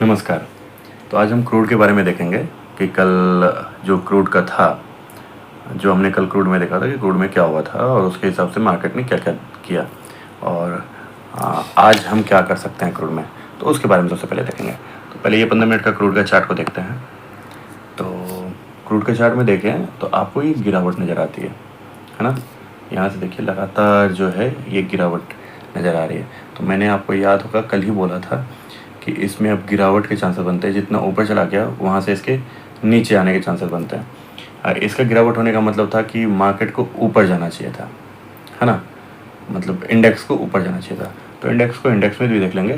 नमस्कार। तो आज हम क्रूड के बारे में देखेंगे कि कल जो क्रूड का था, जो हमने कल क्रूड में देखा था कि क्रूड में क्या हुआ था और उसके हिसाब से मार्केट ने क्या-क्या किया और आज हम क्या कर सकते हैं क्रूड में, तो उसके बारे में सबसे पहले देखेंगे। तो पहले ये 15 मिनट का क्रूड का चार्ट को देखते हैं। तो क्रूड के चार्ट में देखें तो आपको ये गिरावट नज़र आती है ना? यहाँ से देखिए लगातार जो है ये गिरावट नज़र आ रही है। तो मैंने आपको याद होगा कल ही बोला था कि इसमें अब गिरावट के चांसेस बनते हैं, जितना ऊपर चला गया वहाँ से इसके नीचे आने के चांसेस बनते हैं। इसका गिरावट होने का मतलब था कि मार्केट को ऊपर जाना चाहिए था, है ना? मतलब इंडेक्स को ऊपर जाना चाहिए था। तो इंडेक्स में भी देख लेंगे।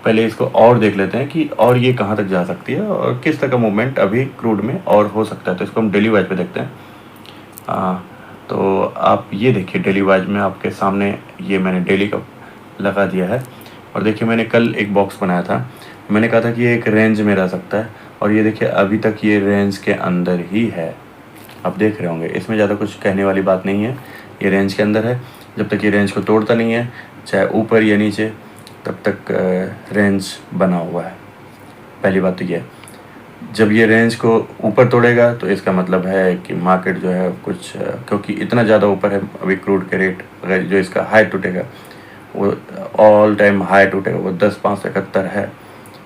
पहले इसको और देख लेते हैं कि और ये कहाँ तक जा सकती है और किस तरह का मूवमेंट अभी क्रूड में और हो सकता है। तो इसको हम डेली वाइज पे देखते हैं। तो आप ये देखिए डेली वाइज में आपके सामने ये मैंने डेली का लगा दिया है और देखिए मैंने कल एक बॉक्स बनाया था। मैंने कहा था कि ये एक रेंज में रह सकता है और ये देखिए अभी तक ये रेंज के अंदर ही है। आप देख रहे होंगे, इसमें ज़्यादा कुछ कहने वाली बात नहीं है। ये रेंज के अंदर है। जब तक ये रेंज को तोड़ता नहीं है, चाहे ऊपर या नीचे, तब तक रेंज बना हुआ है। पहली बात तो ये है। जब ये रेंज को ऊपर तोड़ेगा तो इसका मतलब है कि मार्केट जो है कुछ क्योंकि इतना ज़्यादा ऊपर है अभी क्रूड के रेट, अगर जो इसका हाई टूटेगा वो ऑल टाइम हाई टूटेगा, वो 10,571 है।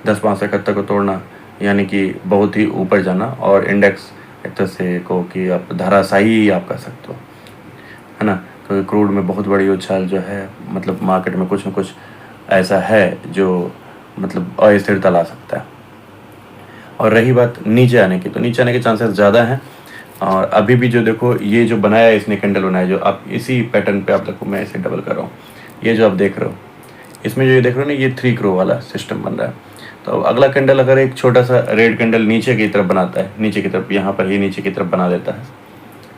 10,571 को तोड़ना यानी कि बहुत ही ऊपर जाना और इंडेक्स एक तरह से को कि आप धराशायी आप कह सकते हो, है ना? तो क्रूड में बहुत बड़ी उछाल जो है, मतलब मार्केट में कुछ न कुछ ऐसा है जो मतलब अस्थिरता ला सकता है। और रही बात नीचे आने की, तो नीचे आने के चांसेस ज़्यादा हैं। और अभी भी जो देखो ये जो बनाया है इसने कैंडल बनाया, जो आप इसी पैटर्न पे आप देखो, मैं इसे डबल कर रहा हूँ। ये जो आप देख रहे हो, इसमें जो ये देख रहे हो ना, ये 3 क्रो वाला सिस्टम बन रहा है। तो अगला कैंडल अगर एक छोटा सा रेड कैंडल नीचे की तरफ बनाता है, नीचे की तरफ, यहाँ पर ही नीचे की तरफ बना देता है,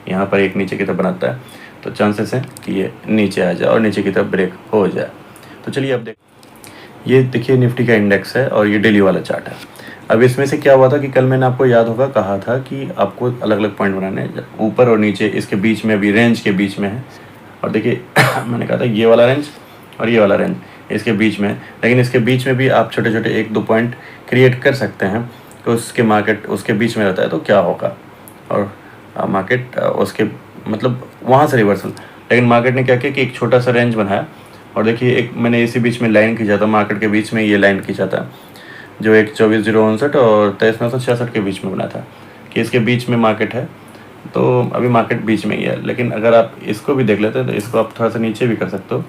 यहाँ पर एक नीचे की तरफ बनाता है, तो चांसेस हैं कि ये नीचे आ जाए और नीचे की तरफ ब्रेक हो जाए। तो चलिए अब ये देखिए निफ्टी का इंडेक्स है और ये डेली वाला चार्ट है। अब इसमें से क्या हुआ था कि कल मैंने आपको याद होगा कहा था कि आपको अलग अलग पॉइंट बनाने हैं, ऊपर और नीचे, इसके बीच में, अभी रेंज के बीच में है। और देखिए मैंने कहा था ये वाला रेंज और ये वाला रेंज इसके बीच में है, लेकिन इसके बीच में भी आप छोटे छोटे 1-2 पॉइंट क्रिएट कर सकते हैं। तो उसके मार्केट उसके बीच में रहता है तो क्या होगा, और मार्केट उसके मतलब वहाँ से रिवर्सल। लेकिन मार्केट ने क्या किया कि एक छोटा सा रेंज बनाया और देखिए एक मैंने इसी बीच में लाइन खींचा था, मार्केट के बीच में ये लाइन खींचा था जो एक 24,059 और 23,966 के बीच में बना था कि इसके बीच में मार्केट है। तो अभी मार्केट बीच में ही है, लेकिन अगर आप इसको भी देख लेते हैं तो इसको आप थोड़ा सा नीचे भी कर सकते हो,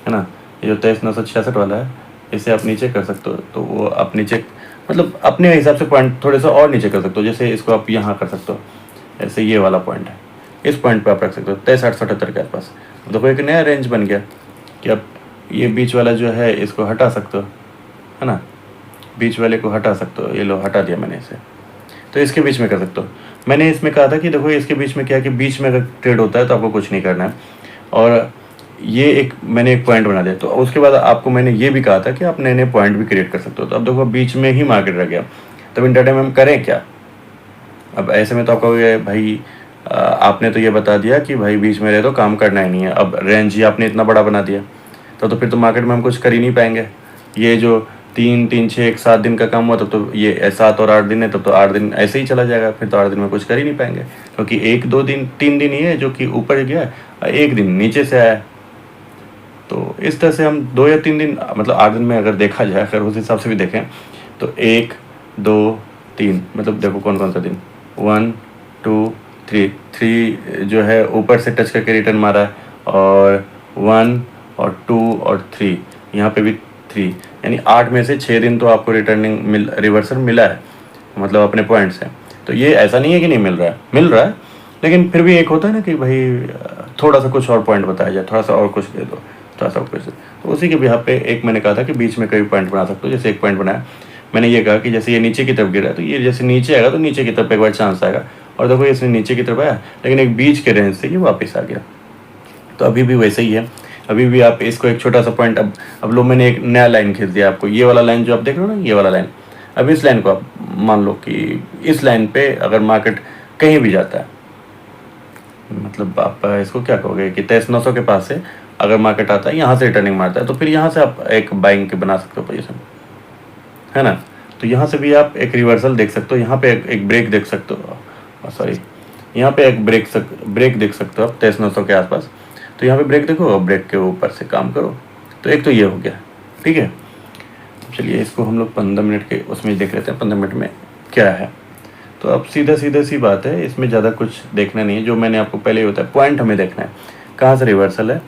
है ना? ये जो 23,966 वाला है इसे आप नीचे कर सकते हो, तो वो आप नीचे मतलब अपने हिसाब से पॉइंट थोड़े सा और नीचे कर सकते हो। जैसे इसको आप यहाँ कर सकते हो, ऐसे ये वाला पॉइंट है, इस पॉइंट पे आप रख सकते हो 63,877 के आसपास। देखो एक नया रेंज बन गया कि आप ये बीच वाला जो है इसको हटा सकते हो, है ना? बीच वाले को हटा सकते हो, ये लो हटा दिया मैंने इसे, तो इसके बीच में कर सकते हो। मैंने इसमें कहा था कि देखो इसके बीच में क्या है कि बीच में अगर ट्रेड होता है तो आपको कुछ नहीं करना है, और ये एक मैंने एक पॉइंट बना दिया। तो उसके बाद आपको मैंने ये भी कहा था कि आप नए नए पॉइंट भी क्रिएट कर सकते हो। तो अब देखो बीच में ही मार्केट रह गया, तब इंटरडे में हम करें क्या? अब ऐसे में तो आप कहोगे भाई आपने तो ये बता दिया कि भाई बीच में रहे तो काम करना ही नहीं है, अब रेंज ही आपने इतना बड़ा बना दिया, तो फिर तो मार्केट में हम कुछ कर ही नहीं पाएंगे। ये जो 3-3-6-1-7 दिन का काम हुआ, तब तो ये 7 और 8 दिन है, तब तो 8 दिन ऐसे ही चला जाएगा, फिर तो 8 दिन में कुछ कर ही नहीं पाएंगे, क्योंकि 1-2 दिन 3 दिन ही है जो कि ऊपर गया है, 1 दिन नीचे से आया है। तो इस तरह से हम 2 या 3 दिन, मतलब 8 दिन में अगर देखा जाए, अगर उस हिसाब से भी देखें तो 1, 2, 3, मतलब देखो कौन कौन सा दिन, 1, 2, 3 जो है ऊपर से टच करके रिटर्न मारा है, और 1 और 2 और 3 यहाँ पे भी 3, यानी 8 में से 6 दिन तो आपको रिटर्निंग रिवर्सल मिला है, मतलब अपने पॉइंट से। तो ये ऐसा नहीं है कि नहीं मिल रहा है, मिल रहा है, लेकिन फिर भी एक होता है ना कि भाई थोड़ा सा कुछ और पॉइंट बताया जाए, थोड़ा सा और कुछ दे दो, थोड़ा सा कुछ। तो उसी के बिहाफ पे एक मैंने कहा था कि बीच में कई पॉइंट बना सकते हो। जैसे एक पॉइंट बनाया मैंने ये कहा कि जैसे ये नीचे की तरफ गिरा है तो ये जैसे नीचे आएगा तो नीचे की तरफ एक बार चांस आएगा, और देखो इसने नीचे की तरफ आया लेकिन एक बीच के रेंज से ये वापस आ गया। तो अभी भी वैसे ही है, अभी भी आप इसको एक छोटा सा पॉइंट, अब लो मैंने एक नया लाइन खींच दिया आपको, ये वाला लाइन जो आप देख रहे हो ना, ये वाला लाइन। अब इस लाइन को आप मान लो कि इस लाइन पे अगर मार्केट कहीं भी जाता है, मतलब आप इसको क्या कहोगे कि 23,900 के पास से अगर मार्केट आता है, यहाँ से रिटर्निंग मारता है, तो फिर यहाँ से आप एक बाइंग के बना सकते हो पोजीशन, है ना? तो यहाँ से भी आप एक रिवर्सल देख सकते हो, यहाँ पे एक ब्रेक देख सकते हो, सॉरी यहाँ पे एक ब्रेक देख सकते हो आप 23,900 के आसपास। तो यहाँ पे ब्रेक देखो और ब्रेक के ऊपर से काम करो। तो एक तो ये हो गया, ठीक है। चलिए इसको हम लोग 15 मिनट के उसमें देख लेते हैं 15 मिनट में क्या है। तो अब सीधा सी बात है, इसमें ज़्यादा कुछ देखना नहीं है। जो मैंने आपको पहले ही बताया, पॉइंट हमें देखना है कहाँ से रिवर्सल है,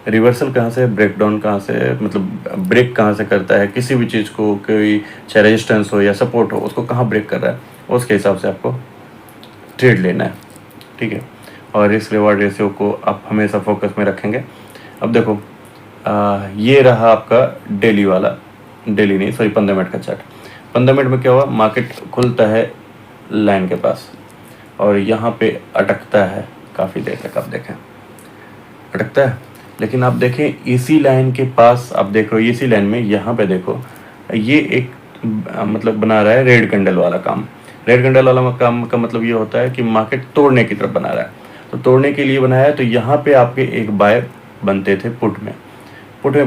रिवर्सल कहाँ से, ब्रेक डाउन कहाँ से, मतलब ब्रेक कहाँ से करता है किसी भी चीज़ को, कोई चाहे रेजिस्टेंस हो या सपोर्ट हो, उसको कहाँ ब्रेक कर रहा है, उसके हिसाब से आपको ट्रेड लेना है, ठीक है। और रिस्क रिवार्ड रेशियो को आप हमेशा फोकस में रखेंगे। अब देखो ये रहा आपका डेली वाला, डेली नहीं सॉरी 15 मिनट का चार्ट। 15 मिनट में क्या हुआ, मार्केट खुलता है लाइन के पास और यहाँ पे अटकता है काफ़ी देर तक, आप देखें अटकता है। लेकिन आप देखें इसी लाइन के पास, आप देख रहे हो इसी लाइन में, यहाँ पे देखो ये एक मतलब बना रहा है रेड कैंडल वाला काम। रेड कैंडल वाला काम का मतलब ये होता है कि मार्केट तोड़ने की तरफ बना रहा है। तो तोड़ने के लिए बनाया है, तो यहाँ पे आपके एक बाय बनते थे पुट में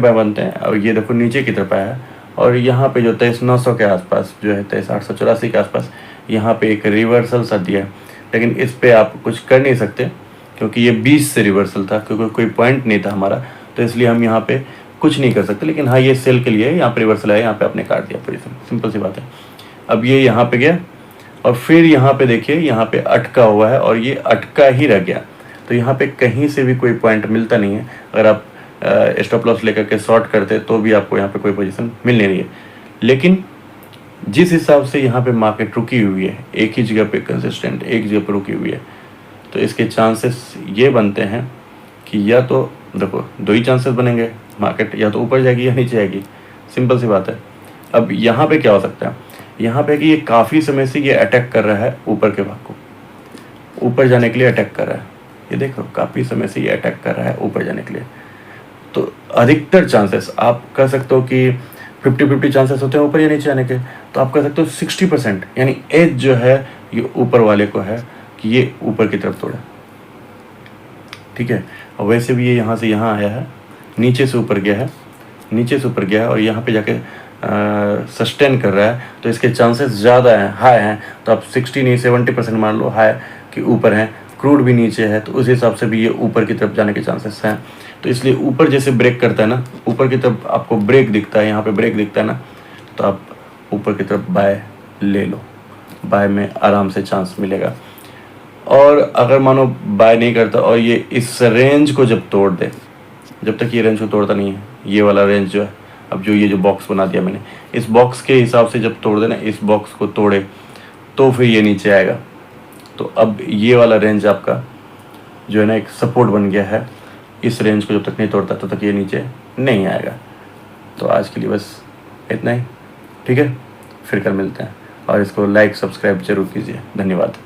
बाय बनते हैं। और ये देखो नीचे की तरफ आया है और यहाँ पे जो 23,900 के आसपास जो है 23,884 के आसपास यहाँ पे एक रिवर्सल सा दिया है। लेकिन इस पे आप कुछ कर नहीं सकते क्योंकि ये 20 से रिवर्सल था, क्योंकि कोई पॉइंट नहीं था हमारा, तो इसलिए हम यहाँ पे कुछ नहीं कर सकते। लेकिन हाँ ये सेल के लिए यहाँ पे रिवर्सल आया, यहाँ पे आपने काट दिया पोजीशन, सिंपल सी बात है। अब ये यहाँ पे गया और फिर यहाँ पे देखिए यहाँ पे अटका हुआ है और ये अटका ही रह गया। तो यहाँ पे कहीं से भी कोई पॉइंट मिलता नहीं है। अगर आप स्टॉप लॉस लेकर के शॉर्ट करते तो भी आपको यहाँ पे कोई पोजीशन मिल नहीं रही है। लेकिन जिस हिसाब से यहाँ पे मार्केट रुकी हुई है, एक ही जगह पे कंसिस्टेंट एक जगह पे रुकी हुई है, तो इसके चांसेस ये बनते हैं कि या तो देखो दो ही चांसेस बनेंगे, मार्केट या तो ऊपर जाएगी या नीचे जाएगी, सिंपल सी बात है। अब यहाँ पे क्या हो सकता है, यहाँ पे कि ये काफ़ी समय से ये अटैक कर रहा है ऊपर के भाग को, ऊपर जाने के लिए अटैक कर रहा है। ये देखो काफ़ी समय से ये अटैक कर रहा है ऊपर जाने के लिए। तो अधिकतर चांसेस आप कह सकते हो कि 50-50 चांसेस होते हैं ऊपर या नीचे जाने के, तो आप कह सकते हो 60%, यानी एज जो है ये ऊपर वाले को है कि ये ऊपर की तरफ तोड़े, ठीक है। और वैसे भी ये यहाँ से यहाँ आया है, नीचे से ऊपर गया है, नीचे से ऊपर गया है और यहाँ पे जाके सस्टेन कर रहा है, तो इसके चांसेस ज़्यादा हैं, हाई हैं। तो आप 60 नहीं 70% मान लो हाई कि ऊपर हैं। क्रूड भी नीचे है तो उस हिसाब से भी ये ऊपर की तरफ जाने के चांसेस हैं। तो इसलिए ऊपर जैसे ब्रेक करता है ना, ऊपर की तरफ आपको ब्रेक दिखता है, यहाँ पे ब्रेक दिखता है ना, तो आप ऊपर की तरफ बाय ले लो, बाय में आराम से चांस मिलेगा। और अगर मानो बाय नहीं करता और ये इस रेंज को जब तोड़ दे, जब तक ये रेंज को तोड़ता नहीं है, ये वाला रेंज जो है, अब जो ये जो बॉक्स बना दिया मैंने, इस बॉक्स के हिसाब से जब तोड़ दे ना, इस बॉक्स को तोड़े तो फिर ये नीचे आएगा। तो अब ये वाला रेंज आपका जो है ना एक सपोर्ट बन गया है। इस रेंज को जब तक नहीं तोड़ता तब तक ये नीचे नहीं आएगा। तो आज के लिए बस इतना ही, ठीक है। फिर कल मिलते हैं और इसको लाइक सब्सक्राइब जरूर कीजिए। धन्यवाद।